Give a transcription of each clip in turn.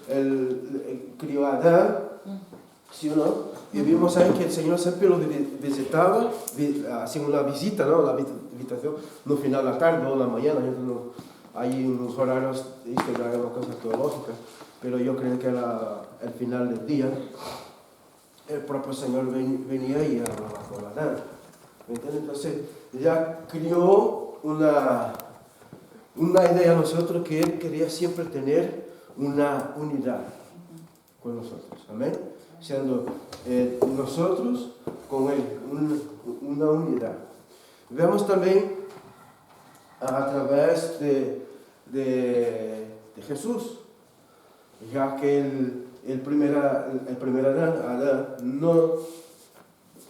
que él crió a Adán, ¿sí o no? Y vimos ahí que el Señor siempre lo visitaba, hacía una visita, ¿no? La visitación, no final de la tarde o la mañana, hay unos horarios, que era una cosa teológica, pero yo creo que era el final del día. El propio Señor venía y hablaba con Adán. ¿Me entiendes? Entonces, ya crió una idea a nosotros que Él quería siempre tener una unidad con nosotros. Amén. Siendo nosotros con Él, una unidad. Vemos también a través de Jesús, ya que el primer Adán,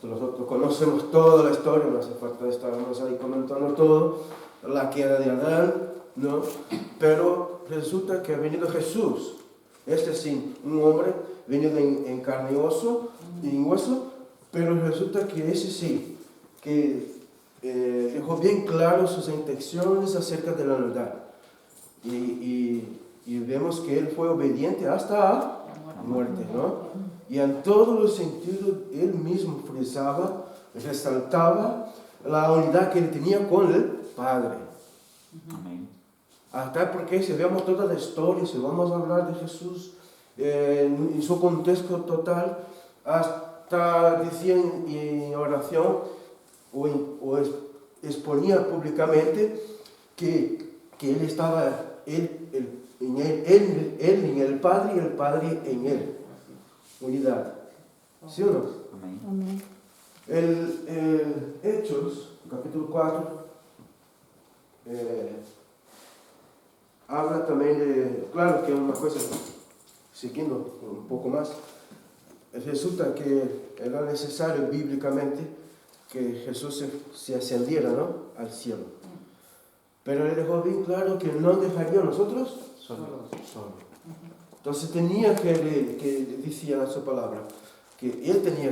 nosotros conocemos toda la historia, no hace falta estarnos ahí comentando todo, la queda de Adán, ¿no? Pero resulta que ha venido Jesús, sí, un hombre venido en carne y hueso, pero resulta que ese sí, que dejó bien claro sus intenciones acerca de la verdad. Y vemos que él fue obediente hasta la muerte, ¿no? Y en todos los sentidos él mismo resaltaba la unidad que él tenía con el Padre. Amén. Hasta porque si vemos toda la historia, si vamos a hablar de Jesús en su contexto total, hasta decía en oración o exponía públicamente que él estaba él en el Padre y el Padre en él. Unidad. ¿Sí o no? Amén. El Hechos, capítulo 4, habla también de, claro que una cosa, siguiendo un poco más, resulta que era necesario bíblicamente que Jesús se ascendiera, ¿no?, al cielo. Pero él dejó bien claro que no dejaría a nosotros solos. Entonces tenía que decía su palabra, que él tenía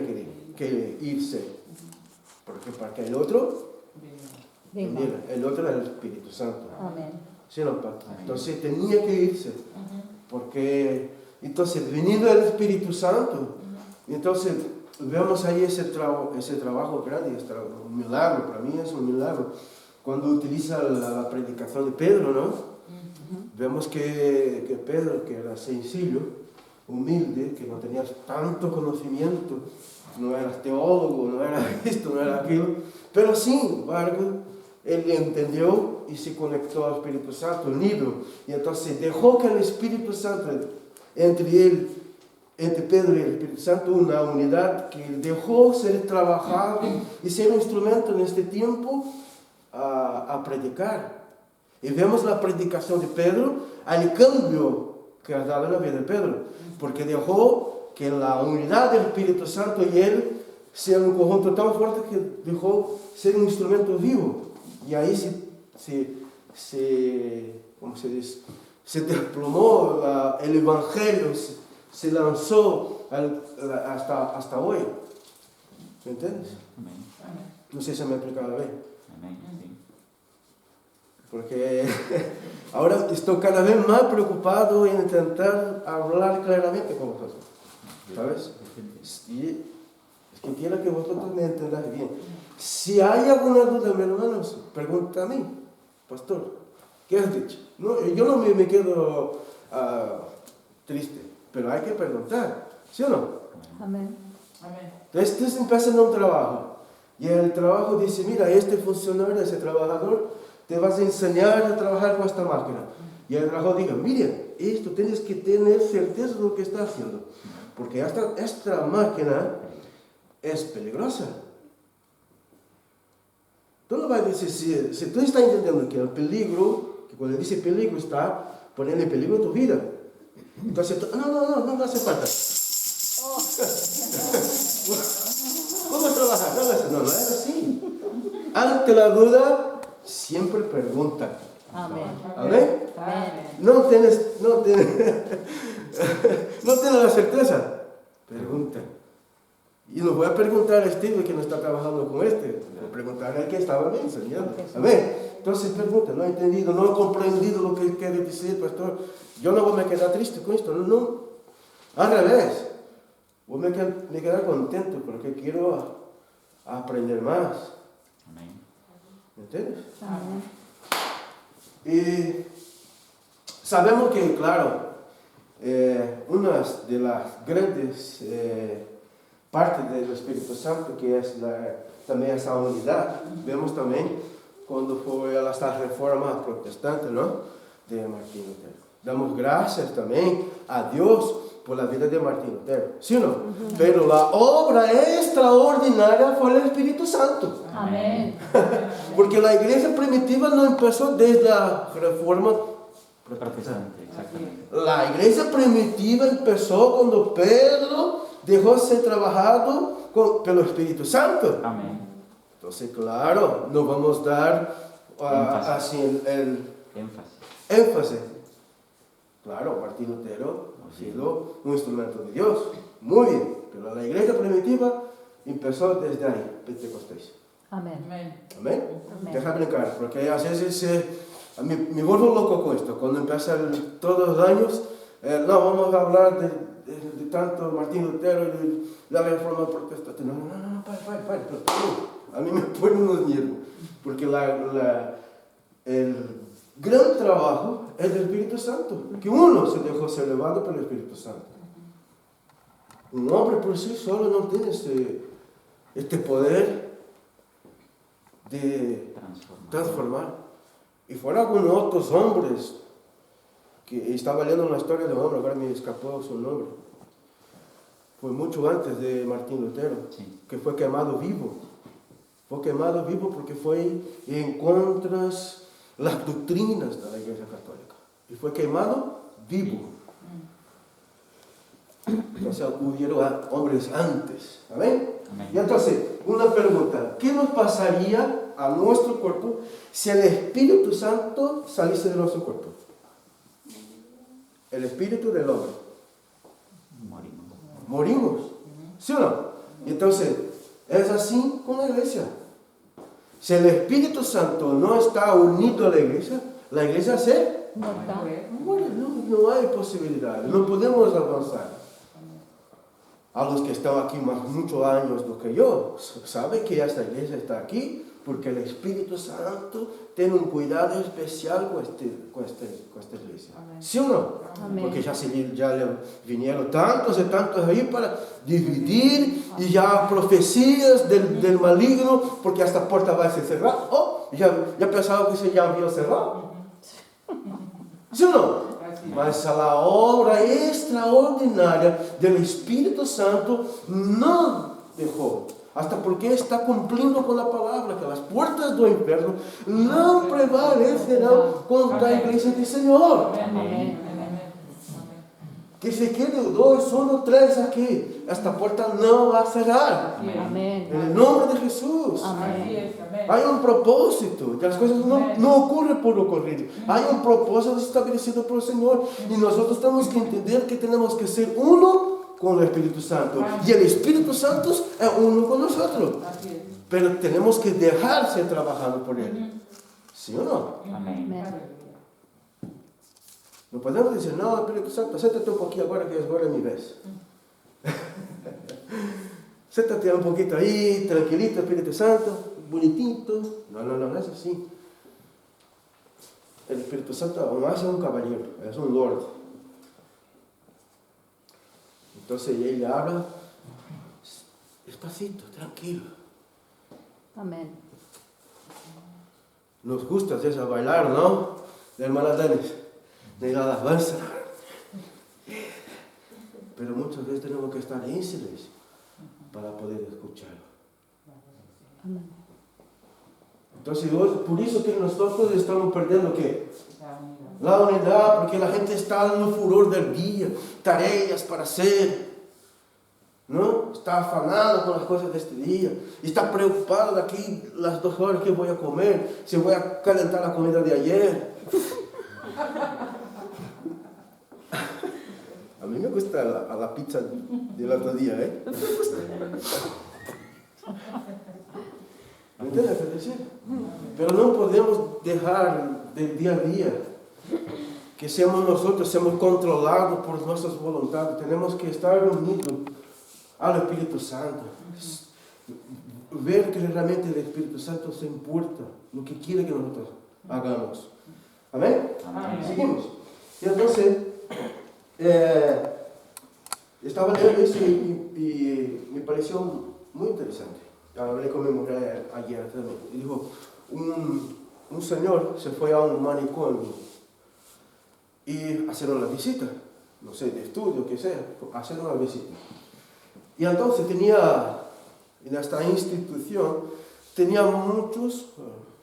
que irse, porque para que el otro viniera. El otro era el Espíritu Santo. Amén. ¿Sí o no, Padre? Entonces tenía que irse, porque entonces veniendo el Espíritu Santo, entonces vemos ahí ese trabajo grande, un milagro, para mí es un milagro. Cuando utiliza la predicación de Pedro, ¿no? Vemos que Pedro, que era sencillo, humilde, que no tenía tanto conocimiento, no era teólogo, no era esto, no era aquello, pero sin embargo, él entendió y se conectó al Espíritu Santo, unido, y entonces dejó que el Espíritu Santo, entre Pedro y el Espíritu Santo, una unidad que dejó ser trabajado y ser un instrumento en este tiempo a predicar. Y vemos la predicación de Pedro, al cambio que ha dado en la vida de Pedro, porque dejó que la unidad del Espíritu Santo y él sea un conjunto tan fuerte que dejó ser un instrumento vivo. Y ahí ¿cómo se dice? Se desplomó el Evangelio, se lanzó hasta hoy. ¿Me entiendes? Amén. No sé si me he explicado bien. Amén. Sí. Porque ahora estoy cada vez más preocupado en intentar hablar claramente con vosotros. ¿Sabes? Y es que quiero que vosotros me entendáis bien. Si hay alguna duda, mis hermanos, pregunta a mí, pastor, ¿qué has dicho? No, yo no me quedo triste, pero hay que preguntar, ¿sí o no? Amén. Entonces tú empiezas en un trabajo y el trabajo dice, mira, este funcionario, ese trabajador, te vas a enseñar a trabajar con esta máquina. Y el trabajo dice, mire, esto tienes que tener certeza de lo que está haciendo, porque esta máquina es peligrosa. Tú no vas a decir, si tú estás entendiendo que el peligro, que cuando dice peligro está poniendo en peligro tu vida. Entonces, no hace falta. Vamos a trabajar, no es así. Ante la duda, siempre pregunta. Amén. ¿Amén? Amén. No tienes la certeza, pregunta. Y no voy a preguntar a Steve que no está trabajando con voy a preguntar al que estaba enseñando. Amén. Entonces pregunta, no he entendido, no he comprendido lo que quiere decir, pastor. Yo no voy a quedar triste con esto, no. Al revés, voy a me quedar contento porque quiero aprender más. Amén. ¿Me entiendes? Amén. Y sabemos que, claro, una de las grandes partes del Espíritu Santo, que es también esa unidad, vemos también cuando fue esta reforma protestante, ¿no?, de Martín Lutero. Damos gracias también a Dios por la vida de Martín Lutero, ¿sí o no? Pero la obra extraordinaria fue el Espíritu Santo. Amén. Porque la iglesia primitiva no empezó desde la reforma Protestante, exactamente. La iglesia primitiva empezó cuando Pedro dejó ser trabajado por el Espíritu Santo. Amén. Entonces, claro, no vamos a dar así el énfasis. Claro, Martín Lutero ha sido un instrumento de Dios. Muy bien, pero la iglesia primitiva empezó desde ahí, Pentecostés. Amén. Amén. Amén. Deja brincar, porque a veces me vuelvo loco con esto. Cuando empiezan todos los años, no, vamos a hablar de tanto Martín Lutero y de la reforma protestante. No, para. A mí me pone unos nervios, porque el gran trabajo es del Espíritu Santo, que uno se dejó ser elevado por el Espíritu Santo. Un hombre por sí solo no tiene este poder de transformar. Y fueron algunos otros hombres, que estaba leyendo una historia de un hombre, ahora me escapó su nombre. Fue mucho antes de Martín Lutero, Sí. que fue quemado vivo. Fue quemado vivo porque fue en contra las doctrinas de la Iglesia Católica. Y fue quemado vivo. Entonces hubieron hombres antes. ¿Amén? Amén. Y entonces, una pregunta. ¿Qué nos pasaría a nuestro cuerpo si el Espíritu Santo saliese de nuestro cuerpo? El Espíritu del hombre. Morimos. ¿Sí o no? Entonces, es así con la iglesia. Si el Espíritu Santo no está unido a la iglesia se muere. No hay posibilidad. No podemos avanzar. A los que están aquí muchos años do que yo, saben que esta iglesia está aquí porque el Espíritu Santo tiene un cuidado especial con esta iglesia. ¿Sí o no? Amén. Porque ya le vinieron tantos y tantos ahí para dividir y ya profecías del maligno, porque esta puerta va a ser cerrada. Oh, ya pensaba que se ya había cerrado. ¿Sí o no? Mas a obra extraordinária do Espírito Santo não deixou. Hasta porque está cumprindo com a palavra que as portas do inferno não prevalecerão contra a igreja do Senhor. Amén. Que se queden 2, 1, 3 aqui, esta porta não vai cerrar. Amén. Em nome de Jesus. Amén. Há um propósito, que as coisas não ocorrem por ocorrer. Há um propósito estabelecido por o Senhor. E nós temos que entender que temos que ser uno com o Espírito Santo. E o Espírito Santo é uno com nós. Pero temos que deixar ser trabalhado por Ele. Sim ou não? Amém. Não podemos dizer, não, Espírito Santo, senta-te um pouquinho agora, que agora é minha vez. Senta-te um pouquinho aí, tranquilito, Espírito Santo, bonitinho. Não é assim. O Espírito Santo não é um cavalheiro, é um lord. Então, ele habla despacito, tranquilo. Amén. Nos gusta, às vezes, a bailar, não? De hermana Danis. De la alabanza, pero muchas veces tenemos que estar en silencio para poder escucharlo. Entonces, por eso que nosotros estamos perdiendo ¿qué? La unidad, porque la gente está en el furor del día, tareas para hacer, ¿no? Está afanado con las cosas de este día, está preocupado de aquí las 2 horas que voy a comer, si voy a calentar la comida de ayer. A mí me gusta la pizza del otro día, ¿eh? Me gusta. ¿Me entiendes? Pero no podemos dejar del día a día que seamos nosotros, seamos controlados por nuestras voluntades. Tenemos que estar unidos al Espíritu Santo. Ver que realmente el Espíritu Santo se importa lo que quiere que nosotros hagamos. ¿Amén? Amén. Seguimos. Y entonces, estaba leyendo eso y me pareció muy interesante. Hablé con mi mujer ayer también. Y dijo, un señor se fue a un manicomio y hacer una visita, no sé, de estudio, que sea, hacer una visita. Y entonces tenía, en esta institución, tenía muchos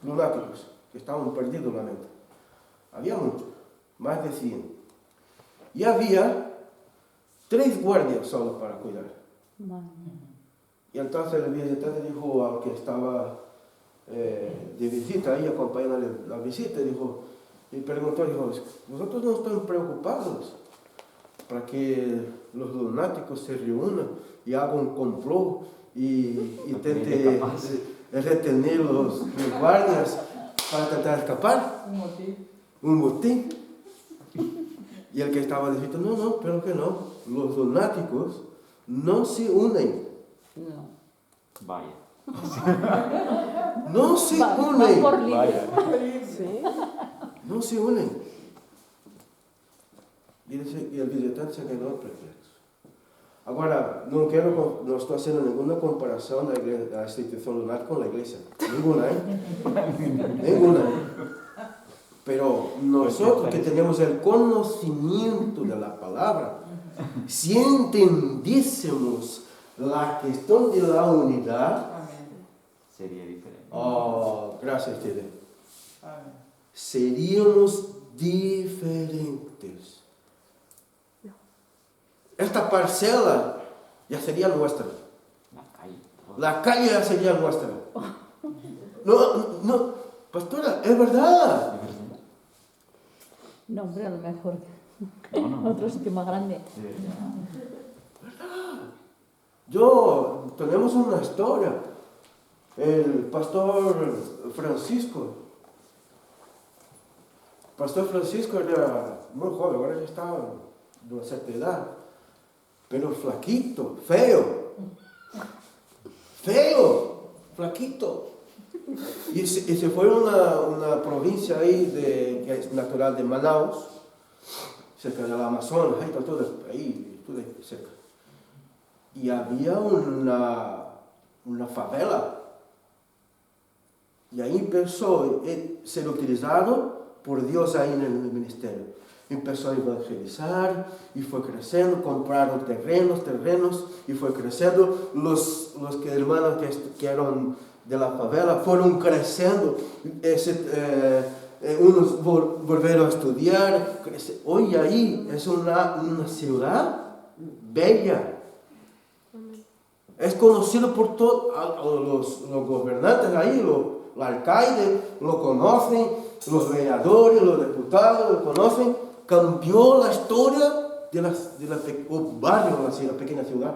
lunáticos que estaban perdidos en la mente. Había muchos, más de 100. Y había 3 guardias solo para cuidar. Y entonces el visitante dijo al que estaba de visita ahí, acompañando la visita, dijo, y preguntó, dijo, ¿vosotros no están preocupados para que los lunáticos se reúnan y hagan un complot y intenten retener los guardias para tratar de escapar? Un motín. Y el que estaba diciendo, no, pero que no, los lunáticos no se unen. No. Vaya. No se Va unen. por libre. Vaya. Sí. No se unen. Y el visitante se quedó perplexo. Ahora, no estoy haciendo ninguna comparación de la institución lunar con la iglesia. Ninguna, Ninguna. Pero nosotros que tenemos el conocimiento de la palabra, si entendiésemos la cuestión de la unidad, Sería diferente. oh, gracias, Tede. Seríamos diferentes. Esta parcela ya sería nuestra. La calle. La calle ya sería nuestra. No, pastora, es verdad. No, hombre, a lo mejor. No. Otro sitio más grande. De verdad. Tenemos una historia. El pastor Francisco era muy joven, ahora ya está de una cierta edad, pero flaquito, feo, flaquito. Y se fue a una provincia ahí que es natural de Manaus, cerca del Amazonas, ahí está todo cerca. Y había una favela. Y ahí empezó a ser utilizado por Dios ahí en el ministerio. Empezó a evangelizar y fue creciendo, compraron terrenos y fue creciendo. Los hermanos que eran de la favela fueron creciendo. Unos volvieron a estudiar. Hoy ahí es una ciudad bella. Es conocido por todos los gobernantes ahí, los alcaldes lo conocen, los legisladores, los diputados lo conocen. Cambió la historia de la barrio, la pequeña ciudad.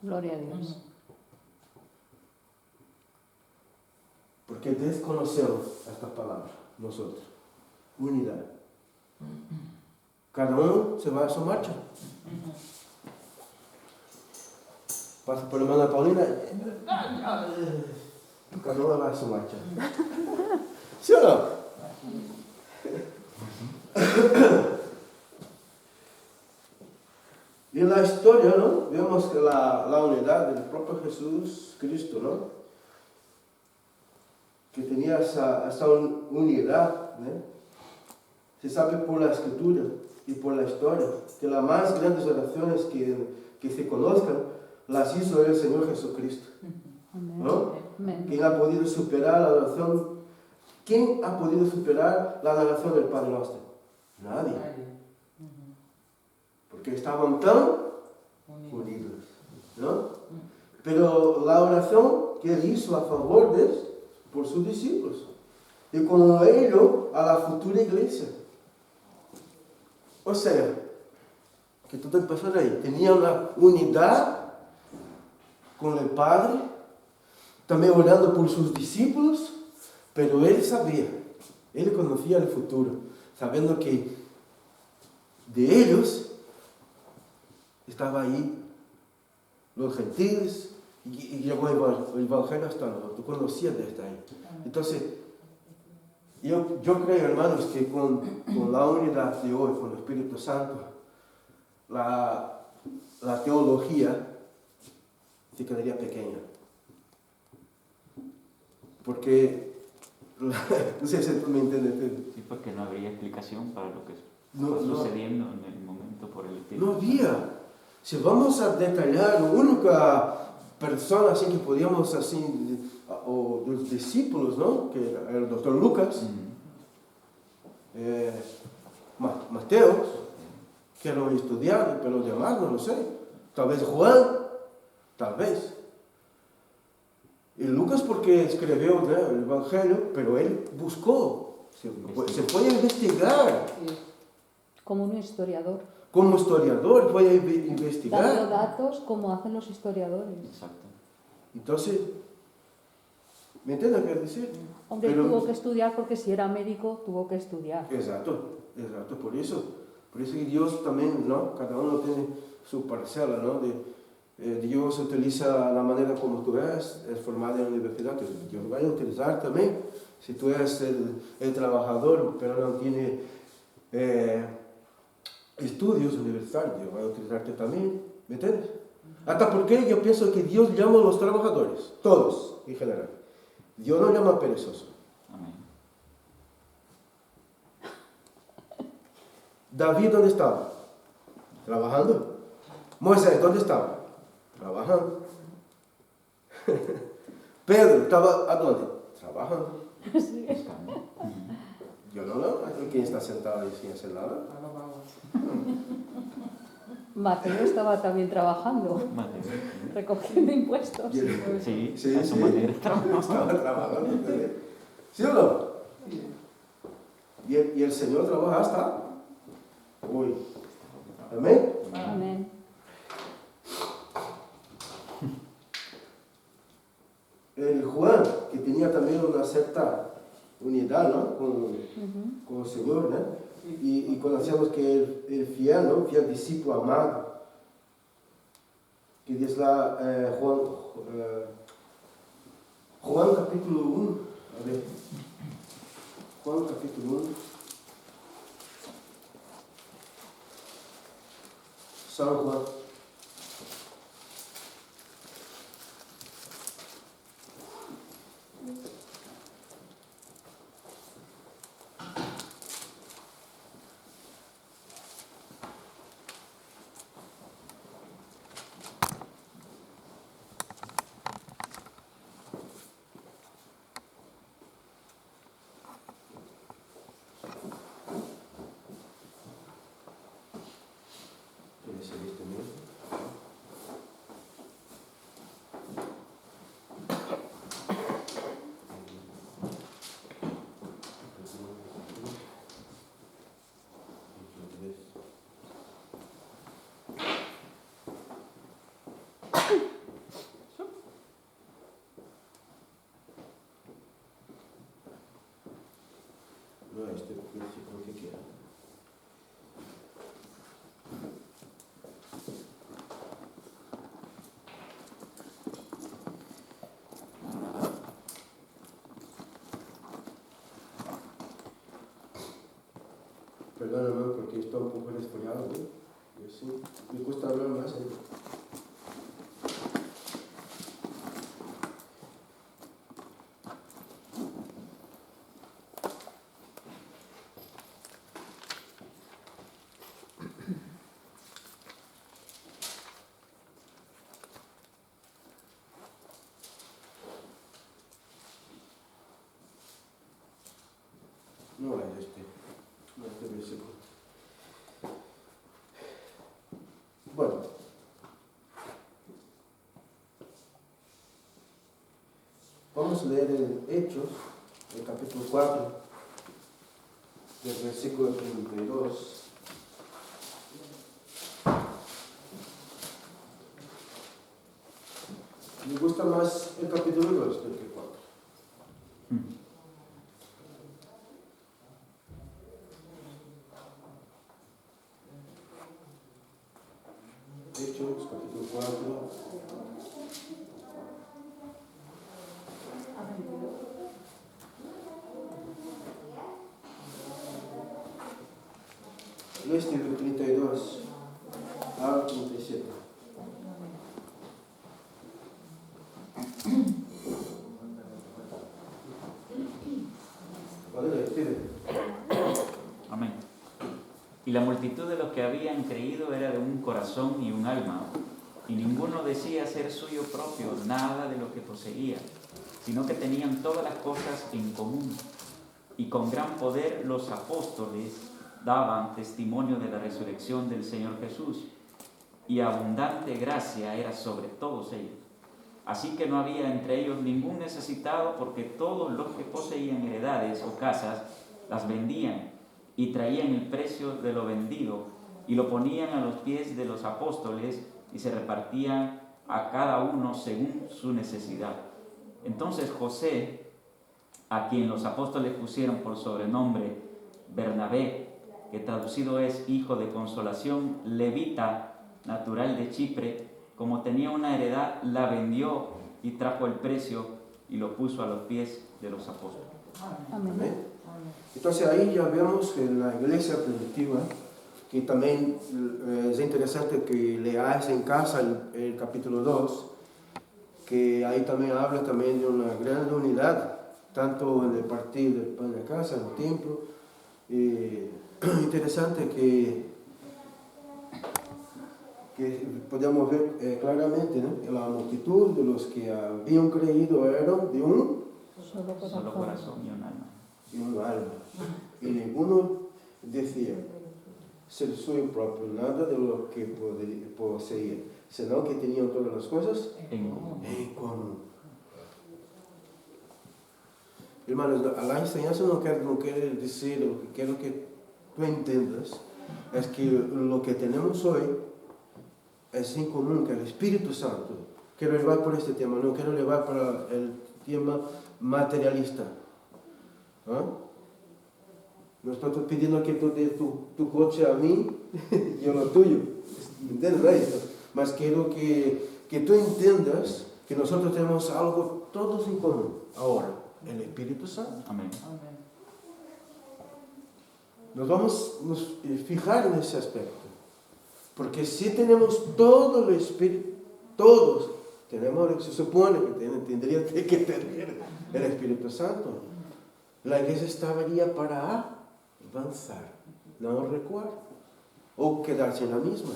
Gloria a Dios. Porque desconocemos esta palabra, nosotros. Unidad. Cada uno se va a su marcha. Pasa por la hermana Paulina. Cada uno va a su marcha. ¿Sí o no? Y en la historia, ¿no? Vemos que la unidad del propio Jesús Cristo, ¿no? Que tenía esa unidad, ¿no? Se sabe por la escritura y por la historia que las más grandes oraciones que se conozcan las hizo el Señor Jesucristo, ¿no? Amén. ¿Quién ha podido superar la oración? ¿Quién ha podido superar la oración del Padre Nuestro? Nadie. Porque estaban tan unidos, ¿no? Pero la oración que él hizo a favor de ellos, por sus discípulos, y con ello a la futura iglesia. O sea, que todo empezó ahí. Tenía una unidad con el Padre, también orando por sus discípulos, Pero él sabía, él conocía el futuro, sabiendo que de ellos estaba ahí los gentiles y llegó el Evangelio hasta nosotros. Tú conocías desde ahí. Entonces, yo creo, hermanos, que con la unidad de hoy, con el Espíritu Santo, la teología se quedaría pequeña. Porque, no sé si tú me entiendes. Sí, porque no habría explicación para lo que No, está no. sucediendo en el momento por el Espíritu. No había. Si vamos a detallar, la única persona así que podíamos así, o los discípulos, ¿no? Que era el doctor Lucas, Mateo, que era un estudiante, pero los demás no lo sé. Tal vez Juan, tal vez. Y Lucas porque escribió, ¿no?, el Evangelio, pero él buscó, se fue a investigar. Como un historiador. Como historiador fue a Dando investigar. datos como hacen los historiadores. Exacto. Entonces, ¿me entiendes lo que quiero decir? Hombre, Pero- tuvo que estudiar porque si era médico tuvo que estudiar. Exacto, por eso que Dios también, ¿no? Cada uno tiene su parcela, ¿no? Dios utiliza la manera como tú eres formado en la universidad, que Dios va a utilizar también. Si tú eres el trabajador, pero no tiene estudios universitarios, Dios va a utilizarte también, ¿me entiendes? Hasta porque yo pienso que Dios llama a los trabajadores, todos en general. Dios no llama a perezosos. Amén. David, ¿dónde estaba? Trabajando. Moisés, ¿dónde estaba? Trabajando. Pedro, ¿estaba a dónde? Trabajando. Buscando. Yo no lo, ¿quién está sentado ahí sin hacer nada? Mateo estaba también trabajando, Mateo. recogiendo impuestos. Sí, a su manera. Estaba trabajando. ¿Sí o no? Y el Señor trabaja hasta hoy. Amén. Amén. El Juan, que tenía también una cierta unidad, ¿no?, con el Señor, ¿no? Y conocemos que el fiel, ¿no?, fiel discípulo amado, que dice la Juan capítulo 1, a ver, Juan capítulo 1, San Juan. Ese viste mío. No, este versículo que quiera. Perdóname porque estoy un poco resfriado, ¿no? Yo sí, me cuesta hablar más. No es este versículo. Bueno, vamos a leer en Hechos, el capítulo 4, del versículo 32. Me gusta más el capítulo 2 que el 4. Hechos, capítulo 4. Este del 32 al 37. Amén. Y la multitud de los que habían creído era de un corazón y un alma, y ninguno decía ser suyo propio nada de lo que poseía, sino que tenían todas las cosas en común. Y con gran poder los apóstoles daban testimonio de la resurrección del Señor Jesús, y abundante gracia era sobre todos ellos. Así que no había entre ellos ningún necesitado, porque todos los que poseían heredades o casas las vendían y traían el precio de lo vendido y lo ponían a los pies de los apóstoles, y se repartían a cada uno según su necesidad. Entonces José, a quien los apóstoles pusieron por sobrenombre Bernabé, que traducido es hijo de consolación, levita, natural de Chipre, como tenía una heredad, la vendió y trajo el precio y lo puso a los pies de los apóstoles. Amén. Entonces ahí ya vemos que en la iglesia primitiva, que también es interesante que leáis en casa el capítulo 2, que ahí también habla también de una gran unidad, tanto en el partir del pan de casa, en el templo. Interesante que podemos ver claramente, ¿no? La multitud de los que habían creído eran de un Solo corazón y un alma. Y un alma. Y ninguno decía ser suyo propio, nada de lo que poseía, sino que tenían todas las cosas En común. en común. Hermanos, la enseñanza no quiere decir, lo que quiero que tú entiendas, es que lo que tenemos hoy es en común, que el Espíritu Santo. Quiero llevar por este tema, no quiero llevar para el tema materialista. ¿Ah? No estoy pidiendo que tú des tu coche a mí y yo lo tuyo. ¿Entiendes esto? Mas quiero que tú entiendas que nosotros tenemos algo todos en común ahora, el Espíritu Santo. Amén. Nos vamos a fijar en ese aspecto. Porque si tenemos todo el Espíritu, todos tenemos, se supone que tendría que tener el Espíritu Santo. La iglesia estaría para avanzar, no recuar, o quedarse en la misma.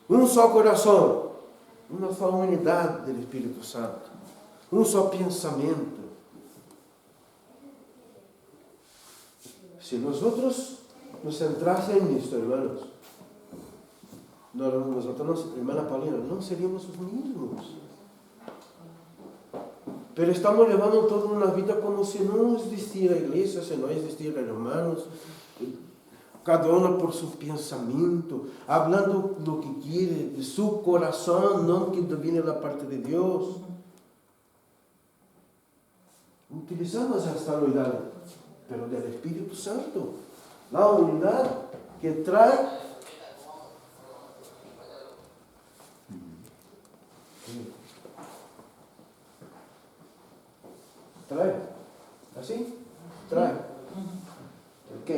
Un solo corazón, una sola unidad del Espíritu Santo, un solo pensamiento. Si nosotros nos centrásemos en esto, hermanos, nosotros, hermana Paulina, no seríamos los mismos. Pero estamos llevando toda una vida como si no existiera iglesia, si no existieran hermanos, cada uno por su pensamiento, hablando lo que quiere, de su corazón, no que viene de la parte de Dios. Utilizamos esta unidad, pero del Espíritu Santo, la unidad que trae ¿así? Trae. Ok.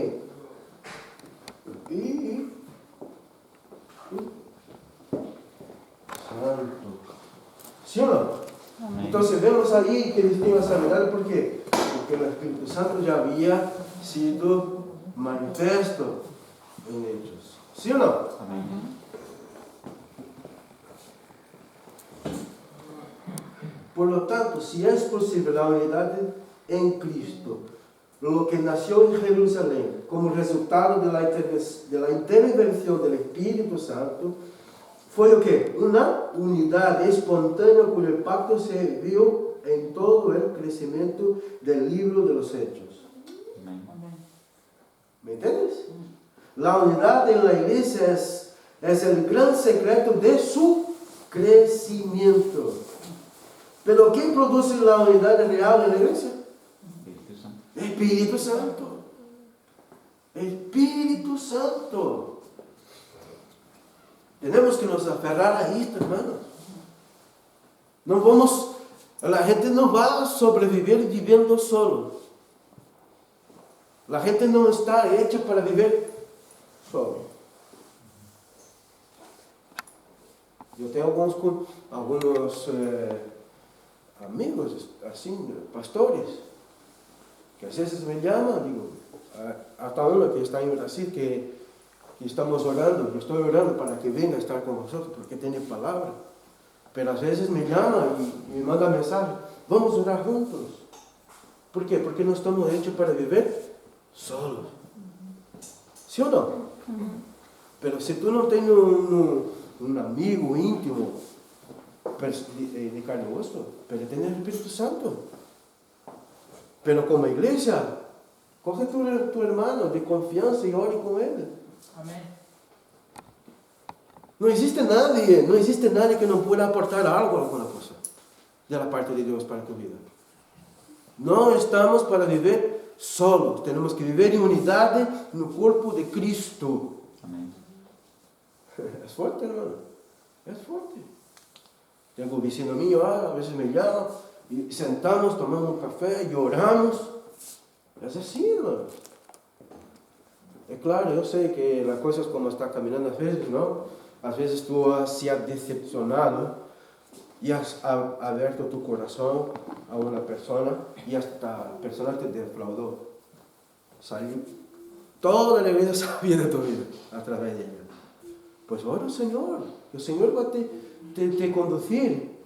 Y Santo. ¿Sí o no? Amén. Entonces vemos ahí que les tengo esa unidad. ¿Por qué? Porque el Espíritu Santo ya había sido manifiesto en ellos. ¿Sí o no? Amén. Por lo tanto, si es posible la unidad en Cristo, lo que nació en Jerusalén como resultado de la intervención del Espíritu Santo, fue o qué? Una unidad espontánea cuyo impacto se vio en todo el crecimiento del libro de los Hechos. Amén. ¿Me entiendes? La unidad en la iglesia es el gran secreto de su crecimiento. Pero ¿quién produce la unidad real en la iglesia? Espíritu Santo. Espíritu Santo. Espíritu Santo. Tenemos que nos aferrar a esto, hermanos. No vamos, la gente no va a sobrevivir viviendo solo. La gente no está hecha para vivir solo. Yo tengo algunos amigos, así, pastores, que a veces me llaman, digo, hasta uno que está en Brasil, que estamos orando, yo estoy orando para que venga a estar con vosotros, porque tiene palabra. Pero a veces me llama y me manda mensaje, vamos a orar juntos. ¿Por qué? Porque no estamos hechos para vivir solos. ¿Sí o no? Pero si tú no tienes un amigo íntimo de carne y hueso, pero tienes el Espíritu Santo. Pero como iglesia, coge tu hermano de confianza y ore con él. Amén. No existe nadie que no pueda aportar alguna cosa de la parte de Dios para tu vida. No estamos para vivir solos, tenemos que vivir en unidad en el cuerpo de Cristo. Amén. Es fuerte, hermano, es fuerte. Tengo un vecino mío, a veces me llama, y sentamos, tomamos un café, lloramos. Es así, hermano. Es claro, yo sé que las cosas como están caminando a veces, ¿no? A veces tú se has decepcionado y has abierto tu corazón a una persona y hasta la persona te defraudó. Salió toda la alegría sabía de tu vida a través de ella. Pues ora, Señor, el Señor va a te conducir.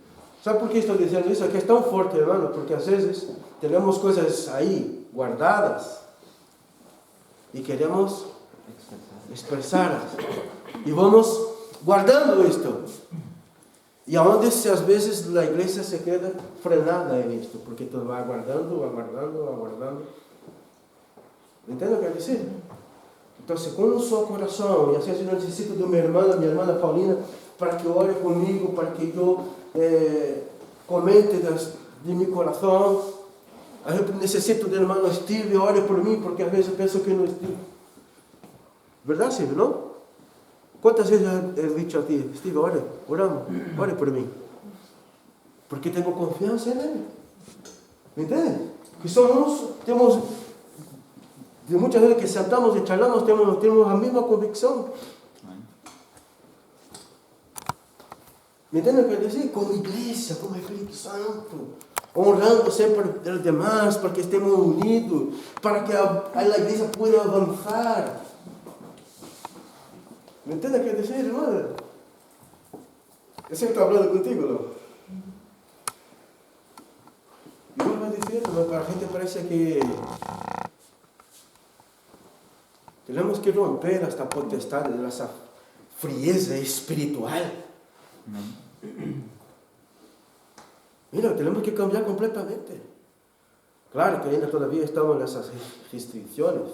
¿Sabes por qué estoy diciendo eso? Que es tan fuerte, hermano, porque a veces tenemos cosas ahí guardadas y queremos expresarlas. Y vamos guardando esto. Y aún a veces la iglesia se queda frenada en esto, porque tú vas guardando. ¿Entiendes lo que quiero decir? Entonces, con un solo corazón, y así yo necesito de mi hermana Paulina, para que ore conmigo, para que yo comente de mi corazón. Eu necesito do irmão Steve, ore por mim, porque às vezes eu penso que não Steve. Verdade, Steve, não? Quantas vezes eu he dicho a ti, Steve, ore por mim. Porque tenho confiança nele. ¿Entende? Que temos, de muitas vezes que sentamos e charlamos, temos a mesma convicção. ¿Me entiendes lo que quiero decir? Como iglesia, como Espíritu Santo, honrando sempre os demás, para que estemos unidos, para que a iglesia pueda avanzar. ¿Me entiendes lo que quiero decir, hermano? Eu sempre estou falando contigo, não? E vuelvo a decir, mas para a gente parece que temos que romper esta potestade dessa frieza espiritual. Mira, tenemos que cambiar completamente. Claro que ainda todavía estamos en esas restricciones,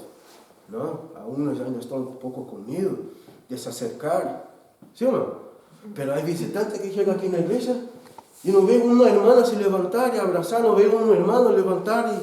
¿no? Algunos ainda están un poco con miedo de se acercar, ¿sí o no? Pero hay visitantes que llegan aquí en la iglesia y no ven una hermana se levantar y abrazar, no ven un hermano levantar y...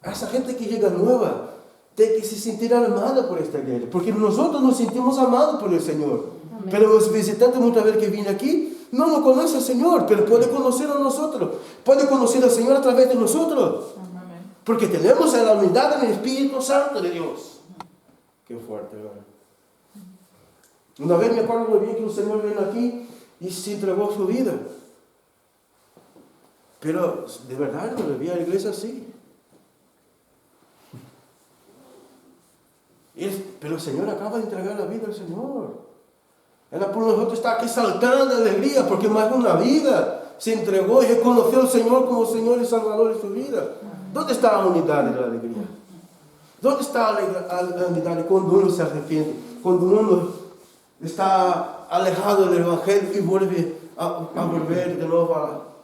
Esa gente que llega nueva tiene que se sentir amada por esta iglesia, porque nosotros nos sentimos amados por el Señor. Amén. Pero los visitantes muchas veces que vienen aquí no nos conocen al Señor, pero puede conocer a nosotros, puede conocer al Señor a través de nosotros. Amén. Porque tenemos la unidad del Espíritu Santo de Dios. Qué fuerte, hermano. Una vez me acuerdo muy bien que el Señor vino aquí y se entregó su vida. Pero de verdad no le vi a la iglesia así. Pero el Señor acaba de entregar la vida al Señor. Era por nosotros estar aquí saltando de alegría, porque más de una vida se entregó y reconoció al Señor como Señor y Salvador de su vida. ¿Dónde está la unidad de la alegría? ¿Dónde está la unidad cuando uno se arrepiente? Cuando uno está alejado del Evangelio y vuelve a volver de nuevo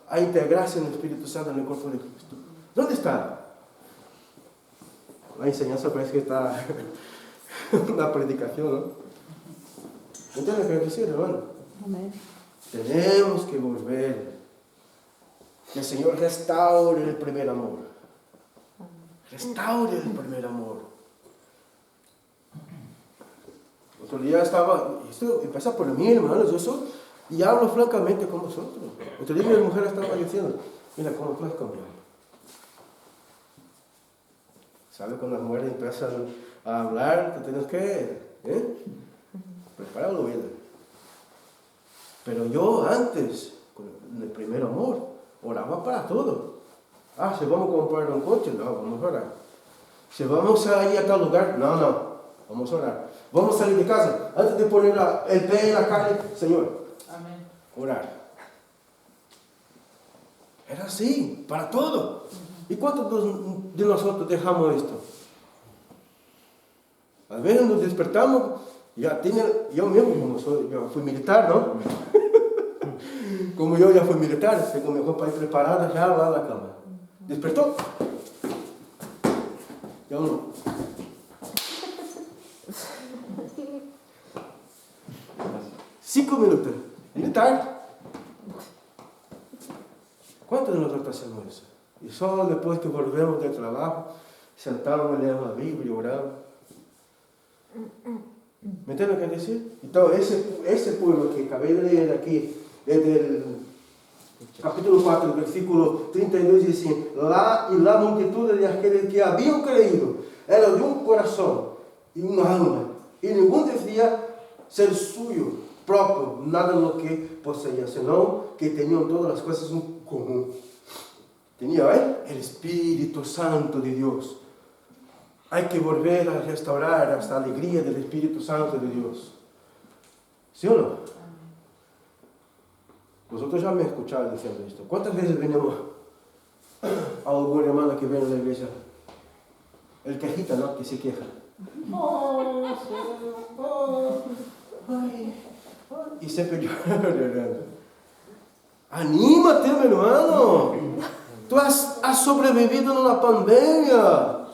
a integrarse en el Espíritu Santo en el cuerpo de Cristo. ¿Dónde está? La enseñanza parece que está una predicación, ¿no? ¿Entiendes lo que quiero decir, hermano? Amén. Tenemos que volver. Que el Señor restaure el primer amor. Restaure el primer amor. Otro día estaba, esto empieza por mí, hermanos, yo soy, y hablo francamente con vosotros. Otro día mi mujer estaba diciendo, mira cómo tú has cambiado. ¿Sabe? Cuando las mujeres empiezan a hablar, tú tienes que preparar el oído. Pero yo antes, con el primer amor, oraba para todo. Si vamos a comprar un coche, no, vamos a orar. Si vamos a ir a tal lugar, no, vamos a orar. Vamos a salir de casa, antes de poner el pie en la calle, Señor, Amén. orar. Era así, para todo. ¿Y cuántos de nosotros dejamos esto? A veces nos despertamos, yo mismo, yo fui militar, ¿no? Como yo ya fui militar, tengo mi ropa ahí preparada ya lá na cama. Despertou? Eu não. Cinco minutos. Militar. Quantos de nós hacemos isso? E só depois que volvemos do trabalho, sentamos, lemos a Bíblia, oramos. ¿Me entienden lo que quiero decir? Entonces, ese pueblo que acabé de leer aquí, es del capítulo 4, versículo 32, dice así: y la multitud de aquellos que habían creído era de un corazón y un alma, y ninguno decía ser suyo propio, nada de lo que poseía, sino que tenían todas las cosas en común. Tenía el Espíritu Santo de Dios. Hay que volver a restaurar esta alegría del Espíritu Santo de Dios. ¿Sí o no? Vosotros ya me escucharon diciendo esto. ¿Cuántas veces venimos a algún hermano que viene a la iglesia? El quejita, ¿no? Que se queja. Y siempre llorando. Anímate, mi hermano. Tú has sobrevivido en una pandemia.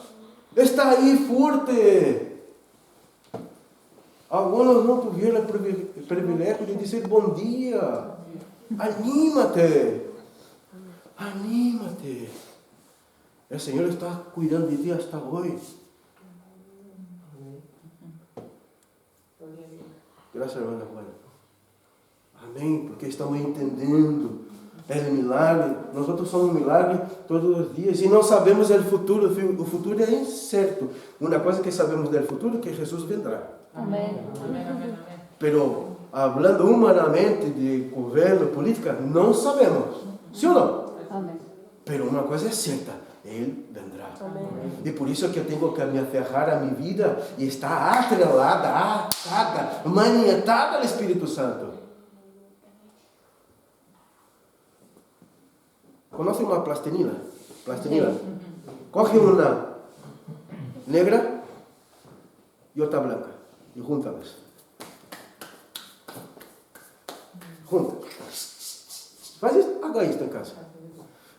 Está ahí fuerte. Algunos no tuvieron el privilegio de decir buen día. Anímate. Anímate. El Señor está cuidando de ti hasta hoy. Gracias, hermana Juana. Amén, porque estamos entendiendo el milagre. Nosotros somos un milagre todos los días y no sabemos el futuro. O futuro es incierto. Una cosa que sabemos del futuro es que Jesús vendrá. Amén. Amén, amén, amén. Pero hablando humanamente de gobierno, política, no sabemos. ¿Sí o no? Amén. Pero una cosa es cierta, Él vendrá. Amén. Y por eso que yo tengo que me aferrar a mi vida y está atrelada, atada, maniatada al Espíritu Santo. ¿Conocen una plastilina? Plastilina. Coge una negra y otra blanca y júntalas. Junta. Haga esto en casa.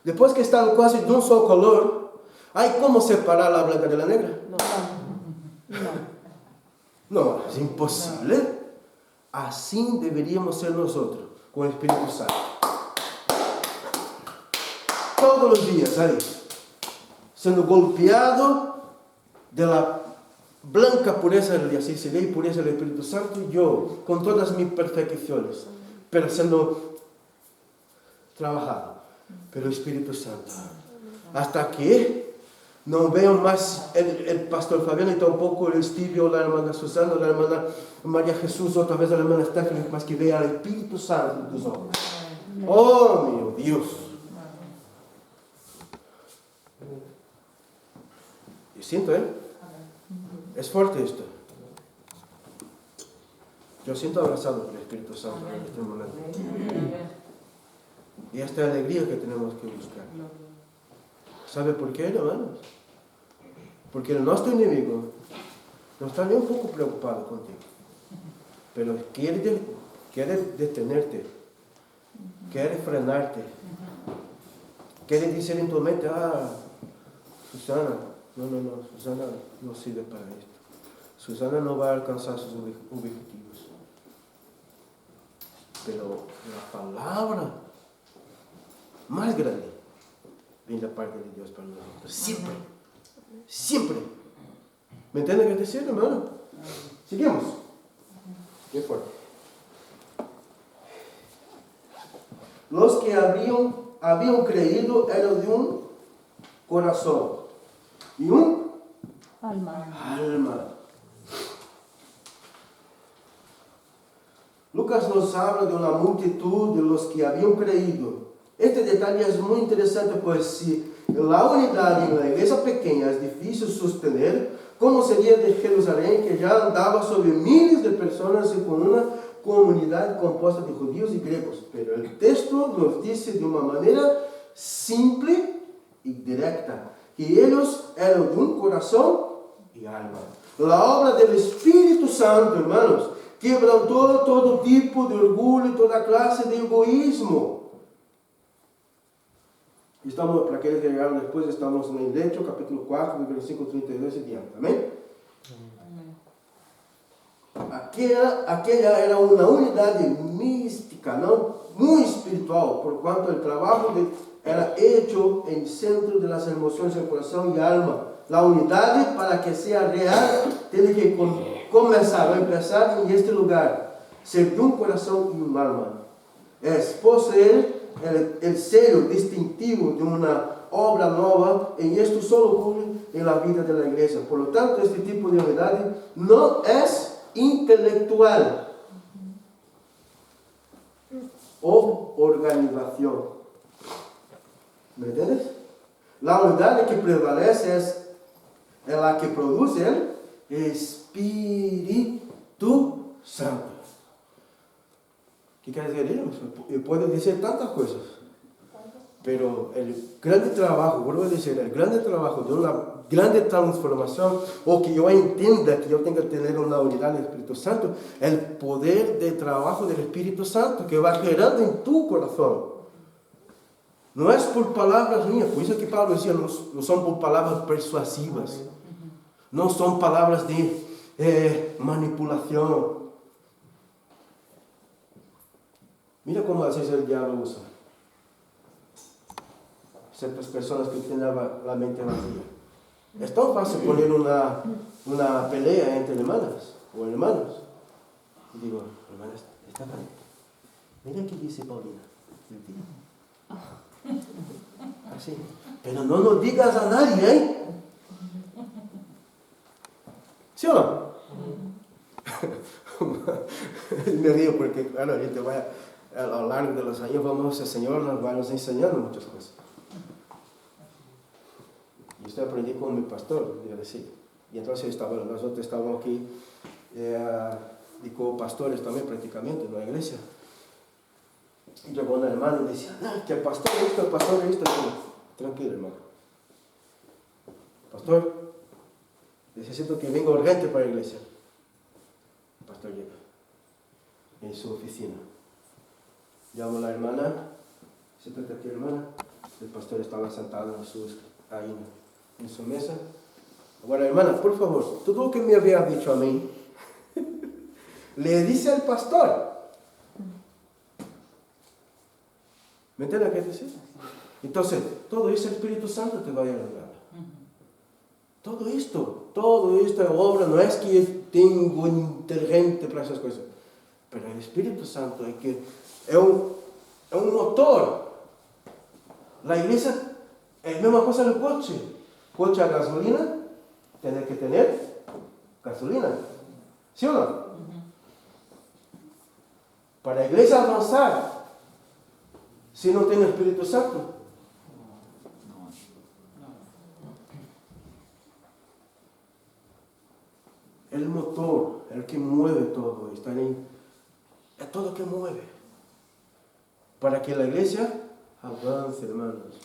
Después que están casi de un solo color, ¿hay cómo separar la blanca de la negra? No, es imposible. Así deberíamos ser nosotros, con el Espíritu Santo. Todos los días, ahí, siendo golpeado de la blanca pureza, así se ve, pureza del Espíritu Santo, y yo, con todas mis perfecciones, pero siendo trabajado pelo Espíritu Santo. Hasta que no veo más el pastor Fabiano y tampoco el Stevie o la hermana Susana o la hermana María Jesús, otra vez la hermana Stephanie, más que vea el Espíritu Santo de los ojos. Oh, mi Dios. Yo siento, es fuerte esto. Yo siento abrazado por el Espíritu Santo en este momento. Y esta alegría que tenemos que buscar. ¿Sabe por qué, hermanos? Porque nuestro enemigo no está ni un poco preocupado contigo. Pero quiere detenerte. Quiere frenarte. Quiere decir en tu mente, Susana, no, Susana no sirve para esto. Susana no va a alcanzar sus objetivos. Pero la palabra más grande viene de parte de Dios para nosotros. Siempre. Siempre. ¿Me entienden qué decir, hermano? Seguimos. Qué fuerte. Los que habían creído eran de un corazón y un alma. Lucas nos habla de una multitud de los que habían creído. Este detalle es muy interesante, pues si la unidad en la iglesia pequeña es difícil sostener, ¿cómo sería de Jerusalén, que ya andaba sobre miles de personas y con una comunidad compuesta de judíos y griegos? Pero el texto nos dice de una manera simple y directa que ellos eran de un corazón y alma. La obra del Espíritu Santo, hermanos, quebrantó todo tipo de orgullo y toda clase de egoísmo. Estamos, para aqueles que llegaram después, estamos en Hechos, capítulo 4, do versículo 32 e diante. Amém? Aquella era una unidad mística, ¿no? Muy espiritual, por cuanto el trabajo era hecho en el centro de las emociones del corazón y alma. La unidad, para que sea real, tiene que empezar en este lugar. Ser de un corazón y un alma. Es poseer el sello distintivo de una obra nueva, y esto solo ocurre en la vida de la iglesia. Por lo tanto, este tipo de unidad no es intelectual o organización. ¿Me entiendes? La unidad que prevalece es la que produce el Espíritu Santo. ¿Qué quiere decir eso? Puede decir tantas cosas, pero el grande trabajo, vuelvo a decir, el grande trabajo de una grande transformación, o que yo entienda que yo tenga que tener una unidad del Espíritu Santo, el poder de trabajo del Espíritu Santo que va generando en tu corazón. No es por palabras mías, por eso que Pablo decía, no son por palabras persuasivas, no son palabras de manipulación. Mira cómo a veces el diablo usa ciertas personas que tienen la mente vacía. Es tan fácil poner una pelea entre hermanas o hermanos. Y digo, hermana, está bien. Mira qué dice Paulina. Así. Pero no lo digas a nadie, ¿eh? ¿Sí o no? Me río porque, claro, a gente va a lo largo de los años, el Señor nos va nos enseñando muchas cosas. Y esto aprendí con mi pastor, yo decía. Y entonces nosotros estábamos aquí y como pastores también prácticamente en la iglesia. Y llegó una hermana y decía, que el pastor esto. Tranquilo, hermano. Pastor, necesito que venga urgente para la iglesia. El pastor llega en su oficina. Llamo a la hermana, siéntate aquí, hermana. El pastor estaba sentado ahí en su mesa. Ahora, hermana, por favor, todo lo que me había dicho a mí, le dice al pastor. ¿Me entiendes qué decir? Entonces, todo eso el Espíritu Santo te va a ayudar. Todo esta obra, no es que tengo inteligente para esas cosas, pero el Espíritu Santo es un motor. La iglesia es la misma cosa del coche. Coche a gasolina, tiene que tener gasolina. ¿Sí o no? Para la iglesia avanzar, si no tiene Espíritu Santo, el motor, el que mueve todo, está ahí, es todo lo que mueve. Para que la iglesia avance, hermanos,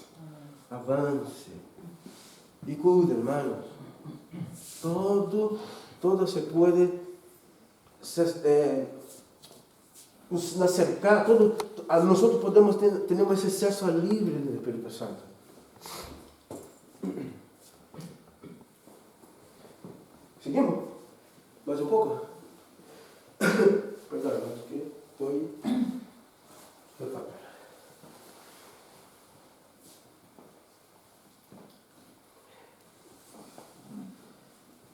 avance. Y cuide, hermanos. Todo se puede acercar, nosotros tenemos ese acceso libre del Espíritu Santo. ¿Seguimos? Más un poco. Perdón, es que estoy.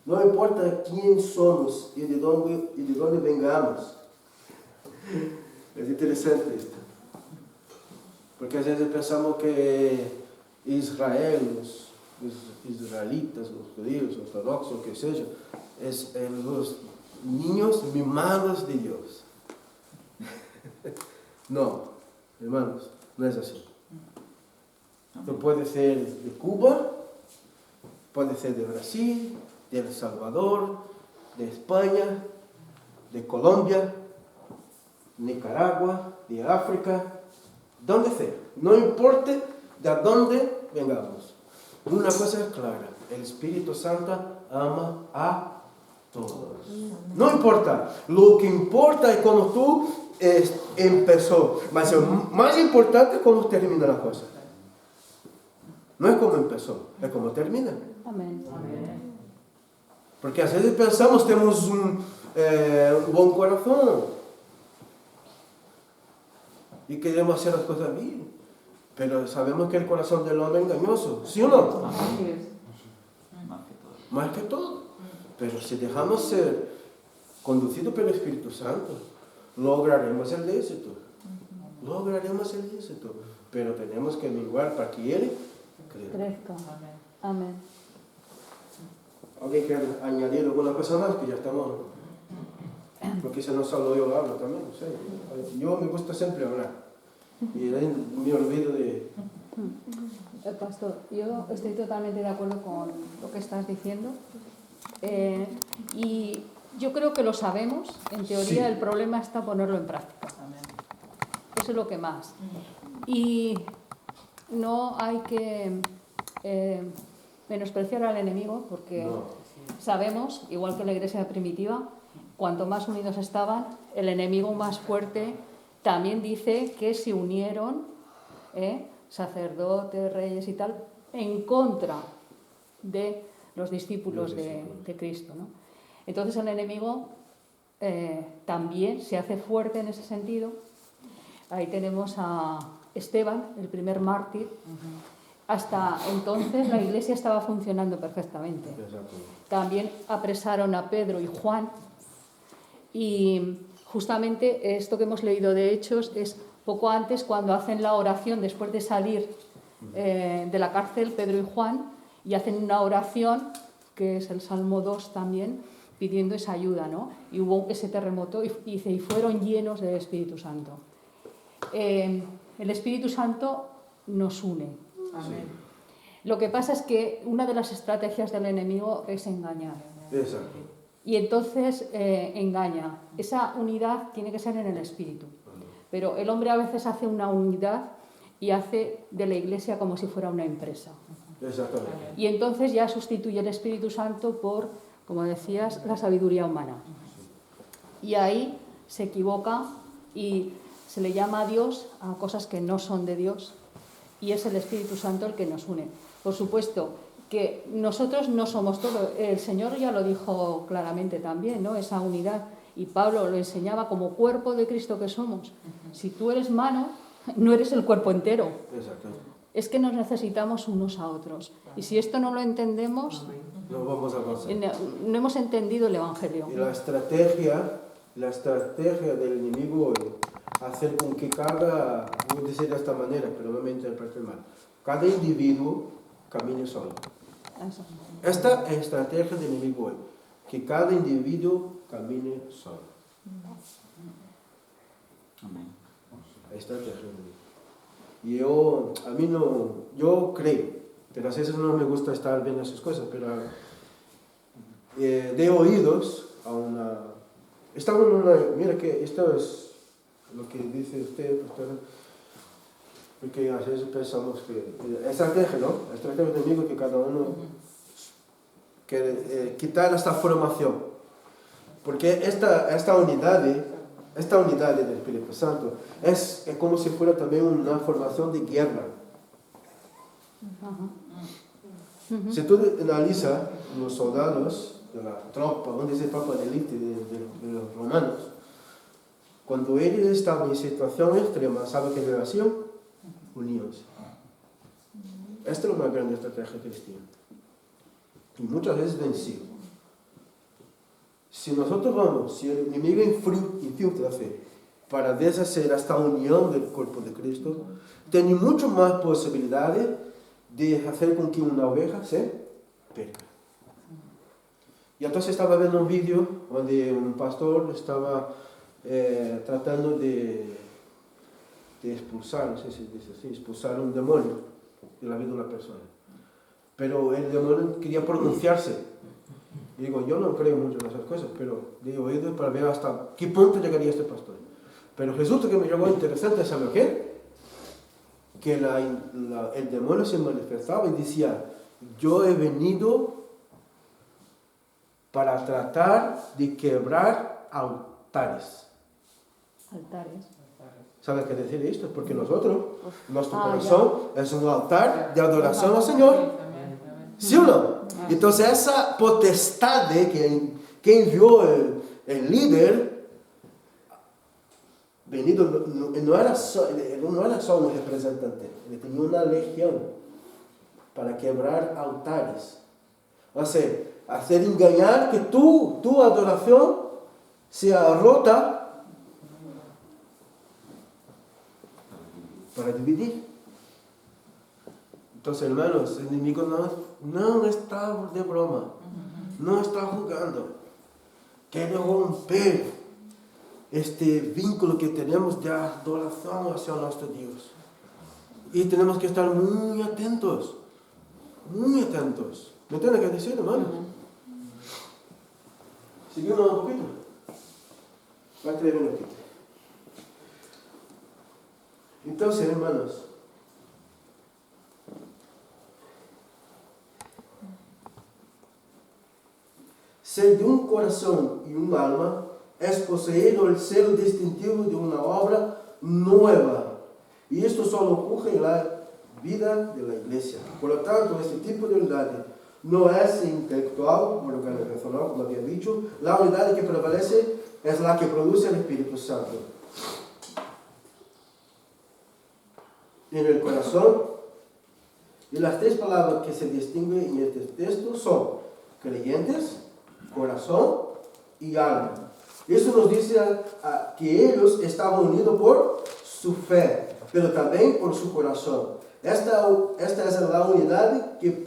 No importa quién somos y de dónde vengamos, Es interesante esto. Porque a veces pensamos que Israel, los israelitas, los judíos, ortodoxos, que sea, es los niños mimados de Dios. No, hermanos, no es así. No puede ser de Cuba, puede ser de Brasil, de El Salvador, de España, de Colombia, Nicaragua, de África, donde sea. No importa de dónde vengamos. Una cosa es clara, el Espíritu Santo ama a todos. No importa, lo que importa es cómo tú empezó, mas lo más importante es cómo termina la cosa. No es cómo empezó, es cómo termina. Amén. Porque a veces pensamos tenemos un buen corazón y queremos hacer las cosas bien, pero sabemos que el corazón del hombre es engañoso, ¿sí o no? Más que todo. Pero si dejamos ser conducidos por el Espíritu Santo, lograremos el éxito. Lograremos el éxito. Pero tenemos que menguar para que Él Crezca. Amén. ¿Alguien quiere añadir alguna cosa más? Que ya estamos... Porque si no solo yo hablo también, no sé. Yo me gusta siempre hablar. Y ahí me olvido de... Pastor, yo estoy totalmente de acuerdo con lo que estás diciendo. Y yo creo que lo sabemos. En teoría, Sí. el problema está ponerlo en práctica. Eso es lo que más. Y no hay que menospreciar al enemigo, porque No. sabemos, igual que la iglesia primitiva, cuanto más unidos estaban, el enemigo más fuerte también dice que se unieron sacerdotes, reyes y tal, en contra de los discípulos de Cristo, ¿no? Entonces el enemigo también se hace fuerte en ese sentido. Ahí tenemos a Esteban, el primer mártir. Hasta entonces la iglesia estaba funcionando perfectamente. También apresaron a Pedro y Juan. Y justamente esto que hemos leído de Hechos es poco antes, cuando hacen la oración después de salir de la cárcel, Pedro y Juan, y hacen una oración, que es el Salmo 2 también, pidiendo esa ayuda, ¿no? Y hubo ese terremoto y fueron llenos del Espíritu Santo. El Espíritu Santo nos une. Amén. Lo que pasa es que una de las estrategias del enemigo es engañar. Exacto. Y entonces engaña. Esa unidad tiene que ser en el Espíritu. Pero el hombre a veces hace una unidad y hace de la iglesia como si fuera una empresa. Exactamente. Y entonces ya sustituye el Espíritu Santo por, como decías, la sabiduría humana. Y ahí se equivoca y se le llama a Dios a cosas que no son de Dios, y es el Espíritu Santo el que nos une. Por supuesto que nosotros no somos todo. El Señor ya lo dijo claramente también, ¿no? Esa unidad. Y Pablo lo enseñaba como cuerpo de Cristo que somos. Si tú eres mano, no eres el cuerpo entero. Exacto. Es que nos necesitamos unos a otros. Y si esto no lo entendemos, No vamos a avanzar. no hemos entendido el Evangelio. Y la estrategia del enemigo es hacer con que cada, voy a decir de esta manera, pero no me interprete mal, cada individuo camine solo. Eso. Esta es la estrategia del enemigo hoy, que cada individuo camine solo. Amén. La estrategia del enemigo. Y yo creo, pero a veces no me gusta estar viendo esas cosas, pero de oídos a una... Estamos en una... Mira que esto es lo que dice usted, pastor, porque a veces pensamos que... Estrategia, ¿no? La estrategia del enemigo que cada uno quiere quitar esta formación. Porque esta unidad del Espíritu Santo es como si fuera también una formación de guerra. Si tú analizas los soldados de la tropa, donde se tropa de élite de los romanos, cuando ellos estaban en situación extrema, ¿saben qué le hacían? Unidos. Esta es una gran estrategia cristiana. Y muchas veces vencido. Si nosotros vamos, si el enemigo infiltra fe para deshacer esta unión del cuerpo de Cristo, tiene mucho más posibilidades de hacer con que una oveja se pierda. Y entonces estaba viendo un vídeo donde un pastor estaba tratando de expulsar, no sé si dice así, expulsar un demonio de la vida de una persona. Pero el demonio quería pronunciarse. Y digo, yo no creo mucho en esas cosas, pero he oído para ver hasta qué punto llegaría este pastor. Pero resulta que me llegó interesante saber que el demonio se manifestaba y decía, yo he venido para tratar de quebrar altares. Altares. ¿Sabes qué decir esto? Porque nosotros, nuestro corazón es un altar de adoración al Señor. ¿Sí o no? Entonces esa potestad que envió el líder, venido, no era solo un representante, él tenía una legión para quebrar altares. O sea, hacer engañar que tu adoración sea rota para dividir. Entonces, hermanos, el enemigo no está de broma, no está jugando. Quiere romper este vínculo que tenemos de adoración hacia nuestro Dios. Y tenemos que estar muy atentos, muy atentos. ¿Me entienden qué decir, hermanos? Seguimos un poquito. Va a creer un poquito. Entonces, hermanos, ser de un corazón y un alma es poseer el sello distintivo de una obra nueva. Y esto solo ocurre en la vida de la iglesia. Por lo tanto, este tipo de unidad no es intelectual o organizacional, como había dicho. La unidad que prevalece es la que produce el Espíritu Santo. En el corazón, y las tres palabras que se distinguen en este texto son creyentes, corazón y alma. Eso nos dice que ellos estaban unidos por su fe, pero también por su corazón. Esta es la unidad que